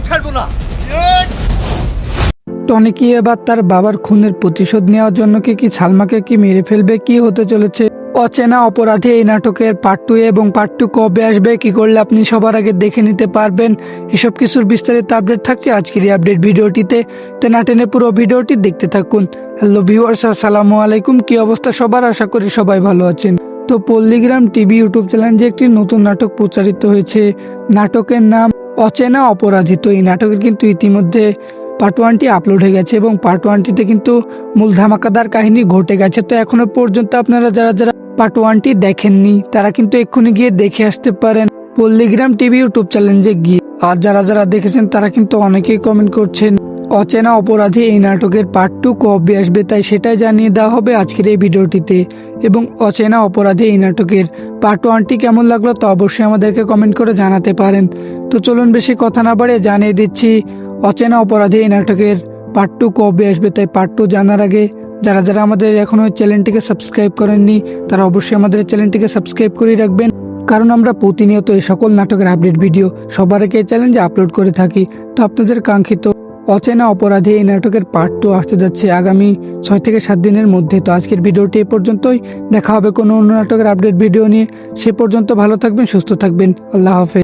ছাড়বো না। টনি কি এবার তার বাবার খুনের প্রতিশোধ নেওয়ার জন্য কি সালমাকে মেরে ফেলবে? কি হতে চলেছে অচেনা অপরাধী এই নাটকের পার্ট 2 এবং পার্ট 2 কবে আসবে, কি করলে আপনি সবার আগে দেখে নিতে পারবেন, এসব কিছুর বিস্তারিত আপডেট থাকছে আজকের এই আপডেট ভিডিওটিতে। তো না টেনে পুরো ভিডিওটি দেখতে থাকুন। হ্যালো ভিউয়ার্স, আসসালামু আলাইকুম। কি অবস্থা সবার? আশা করি সবাই ভালো আছেন। তো পল্লীগ্রাম টিভি ইউটিউব চ্যানেলে একটি নতুন নাটক প্রচারিত হয়েছে। নাটকের নাম অচেনা অপরাধী। তো এই নাটকের কিন্তু ইতিমধ্যে পার্ট 1টি আপলোড হয়ে গেছে এবং পার্ট 1টিতে কিন্তু মূল ধামাকাদার কাহিনী ঘটে গেছে। তো এখনো পর্যন্ত আপনারা যারা পার্ট 1টি দেখেননি তারা কিন্তু এক্ষুনি গিয়ে দেখে আসতে পারেন পল্লীগ্রাম টিভি ইউটিউব চ্যানেলে গিয়ে। আর যারা দেখেছেন তারা কিন্তু অনেকেই কমেন্ট করছেন অচেনা অপরাধী এই নাটকের পার্ট 2 কবে আসবে, তাই সেটাই জানিয়ে দেওয়া হবে আজকের এই ভিডিওটিতে। এবং অচেনা অপরাধী এই নাটকের পার্ট 1টি কেমন লাগলো তা অবশ্যই আমাদেরকে কমেন্ট করে জানাতে পারেন। তো চলুন বেশি কথা না বাড়িয়ে জানিয়ে দিচ্ছি অচেনা অপরাধী এই নাটকের পার্ট 2 কবে আসবে। তাই পার্ট 2 জানার আগে যারা আমাদের এখনো চ্যানেলটিকে সাবস্ক্রাইব করেননি তারা অবশ্যই আমাদের চ্যানেলটিকে সাবস্ক্রাইব করে রাখবেন, কারণ আমরা প্রতিনিয়ত এই সকল নাটকের আপডেট ভিডিও সবার আগে চ্যানেলে আপলোড করে থাকি। তো আপনাদের কাঙ্ক্ষিত অচেনা অপরাধী এই নাটকের পার্ট 2 আসতে যাচ্ছে আগামী 6 থেকে 7 দিনের মধ্যে। তো আজকের ভিডিওটি এ পর্যন্তই। দেখা হবে কোনো অন্য নাটকের আপডেট ভিডিও নিয়ে। সে পর্যন্ত ভালো থাকবেন, সুস্থ থাকবেন। আল্লাহ হাফেজ।